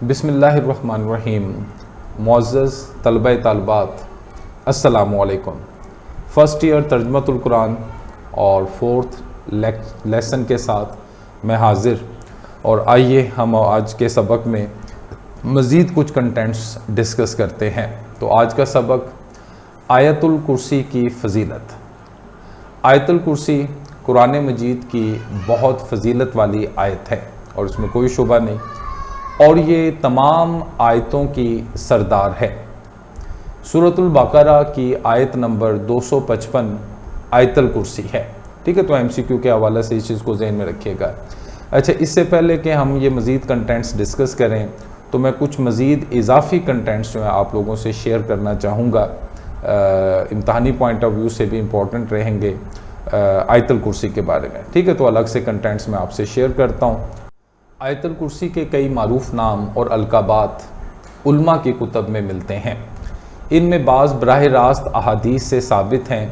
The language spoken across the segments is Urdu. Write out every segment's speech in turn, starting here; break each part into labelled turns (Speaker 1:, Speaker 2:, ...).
Speaker 1: بسم اللہ الرحمن الرحیم۔ معزز طلبہ طالبات، السلام علیکم۔ فرسٹ ایئر ترجمۃ القرآن اور فورتھ لیسن کے ساتھ میں حاضر، اور آئیے ہم آج کے سبق میں مزید کچھ کنٹینٹس ڈسکس کرتے ہیں۔ تو آج کا سبق آیت الکرسی کی فضیلت۔ آیت الکرسی قرآن مجید کی بہت فضیلت والی آیت ہے اور اس میں کوئی شبہ نہیں، اور یہ تمام آیتوں کی سردار ہے۔ سورۃ البقرہ کی آیت نمبر 255 آیت الکرسی ہے، ٹھیک ہے۔ تو ایم سی کیو کے حوالے سے اس چیز کو ذہن میں رکھیے گا۔ اچھا، اس سے پہلے کہ ہم یہ مزید کنٹینٹس ڈسکس کریں تو میں کچھ مزید اضافی کنٹینٹس جو ہیں آپ لوگوں سے شیئر کرنا چاہوں گا، امتحانی پوائنٹ آف ویو سے بھی امپورٹنٹ رہیں گے آیت الکرسی کے بارے میں، ٹھیک ہے۔ تو الگ سے کنٹینٹس میں آپ سے شیئر کرتا ہوں۔ آیت الکرسی کے کئی معروف نام اور القابات علماء کی کتب میں ملتے ہیں۔ ان میں بعض براہ راست احادیث سے ثابت ہیں،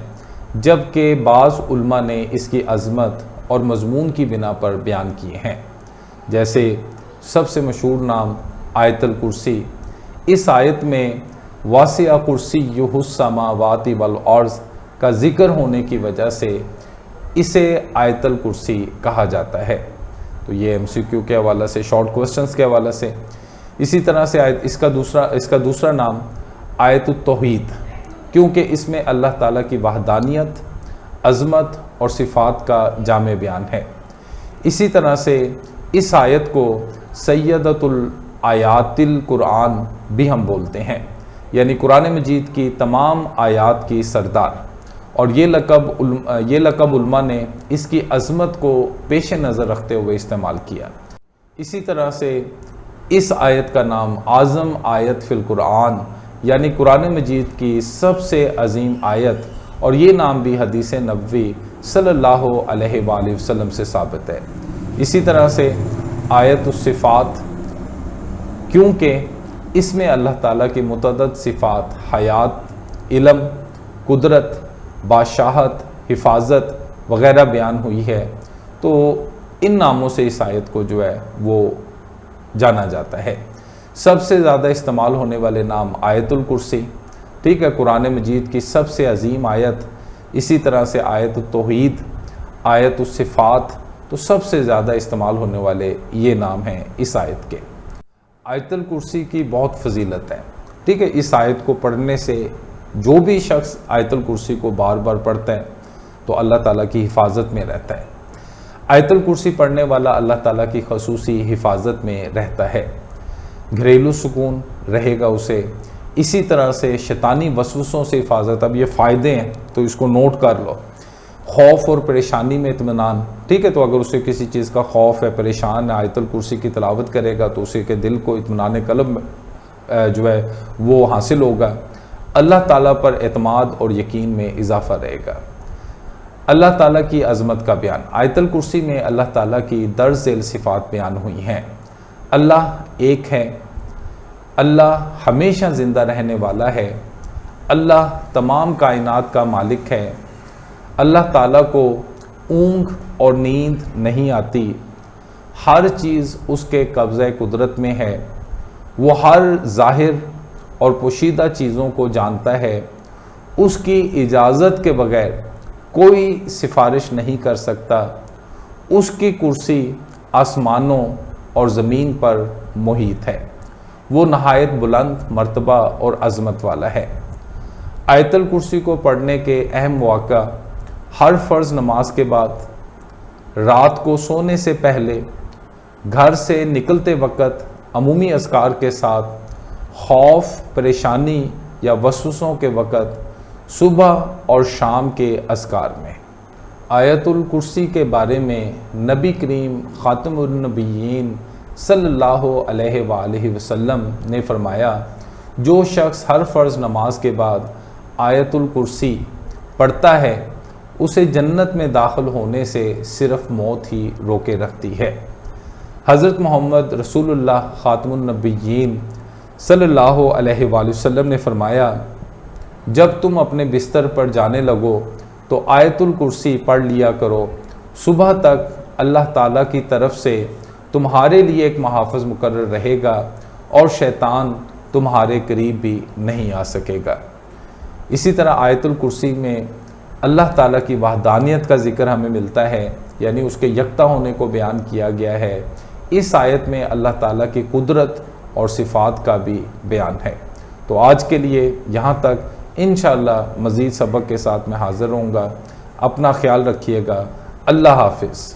Speaker 1: جبکہ بعض علماء نے اس کی عظمت اور مضمون کی بنا پر بیان کیے ہیں۔ جیسے سب سے مشہور نام آیت الکرسی، اس آیت میں واسع کرسیہ السماوات والارض کا ذکر ہونے کی وجہ سے اسے آیت الکرسی کہا جاتا ہے۔ تو یہ ایم سی کیو کے حوالے سے، شارٹ کوسچنز کے حوالے سے۔ اسی طرح سے اس کا دوسرا نام آیت التوحید، کیونکہ اس میں اللہ تعالیٰ کی وحدانیت، عظمت اور صفات کا جامع بیان ہے۔ اسی طرح سے اس آیت کو سیدۃ الآیات القرآن بھی ہم بولتے ہیں، یعنی قرآن مجید کی تمام آیات کی سردار، اور یہ لقب علماء نے اس کی عظمت کو پیش نظر رکھتے ہوئے استعمال کیا۔ اسی طرح سے اس آیت کا نام اعظم آیت فی القرآن، یعنی قرآن مجید کی سب سے عظیم آیت، اور یہ نام بھی حدیث نبوی صلی اللہ علیہ وآلہ وسلم سے ثابت ہے۔ اسی طرح سے آیت الصفات، کیونکہ اس میں اللہ تعالیٰ کی متعدد صفات، حیات، علم، قدرت، بادشاہت، حفاظت وغیرہ بیان ہوئی ہے، تو ان ناموں سے اس آیت کو جو ہے وہ جانا جاتا ہے۔ سب سے زیادہ استعمال ہونے والے نام آیت الکرسی، ٹھیک ہے، قرآن مجید کی سب سے عظیم آیت۔ اسی طرح سے آیت التوحید، آیت الصفات، تو سب سے زیادہ استعمال ہونے والے یہ نام ہیں اس آیت کے۔ آیت الکرسی کی بہت فضیلت ہے، ٹھیک ہے۔ اس آیت کو پڑھنے سے جو بھی شخص آیت الکرسی کو بار بار پڑھتا ہے تو اللہ تعالیٰ کی حفاظت میں رہتا ہے۔ آیت الکرسی پڑھنے والا اللہ تعالیٰ کی خصوصی حفاظت میں رہتا ہے، گھریلو سکون رہے گا اسے۔ اسی طرح سے شیطانی وسوسوں سے حفاظت۔ اب یہ فائدے ہیں تو اس کو نوٹ کر لو۔ خوف اور پریشانی میں اطمینان، ٹھیک ہے۔ تو اگر اسے کسی چیز کا خوف ہے، پریشان ہے، آیت الکرسی کی تلاوت کرے گا تو اسے کے دل کو اطمینان قلب جو ہے وہ حاصل ہوگا۔ اللہ تعالیٰ پر اعتماد اور یقین میں اضافہ رہے گا۔ اللہ تعالیٰ کی عظمت کا بیان۔ آیت الکرسی میں اللہ تعالیٰ کی درج ذیل صفات بیان ہوئی ہیں۔ اللہ ایک ہے، اللہ ہمیشہ زندہ رہنے والا ہے، اللہ تمام کائنات کا مالک ہے، اللہ تعالیٰ کو اونگ اور نیند نہیں آتی، ہر چیز اس کے قبضہ قدرت میں ہے، وہ ہر ظاہر اور پوشیدہ چیزوں کو جانتا ہے، اس کی اجازت کے بغیر کوئی سفارش نہیں کر سکتا، اس کی کرسی آسمانوں اور زمین پر محیط ہے، وہ نہایت بلند مرتبہ اور عظمت والا ہے۔ آیت الکرسی کو پڑھنے کے اہم مواقع: ہر فرض نماز کے بعد، رات کو سونے سے پہلے، گھر سے نکلتے وقت عمومی اذکار کے ساتھ، خوف، پریشانی یا وسوسوں کے وقت، صبح اور شام کے اذکار میں۔ آیت الکرسی کے بارے میں نبی کریم خاتم النبیین صلی اللہ علیہ وآلہ وسلم نے فرمایا، جو شخص ہر فرض نماز کے بعد آیت الکرسی پڑھتا ہے، اسے جنت میں داخل ہونے سے صرف موت ہی روکے رکھتی ہے۔ حضرت محمد رسول اللہ خاتم النبیین صلی اللہ علیہ وآلہ وسلم نے فرمایا، جب تم اپنے بستر پر جانے لگو تو آیت الکرسی پڑھ لیا کرو، صبح تک اللہ تعالیٰ کی طرف سے تمہارے لیے ایک محافظ مقرر رہے گا، اور شیطان تمہارے قریب بھی نہیں آ سکے گا۔ اسی طرح آیت الکرسی میں اللہ تعالیٰ کی وحدانیت کا ذکر ہمیں ملتا ہے، یعنی اس کے یکتا ہونے کو بیان کیا گیا ہے۔ اس آیت میں اللہ تعالیٰ کی قدرت اور صفات کا بھی بیان ہے۔ تو آج کے لیے یہاں تک، انشاءاللہ مزید سبق کے ساتھ میں حاضر ہوں گا۔ اپنا خیال رکھیے گا۔ اللہ حافظ۔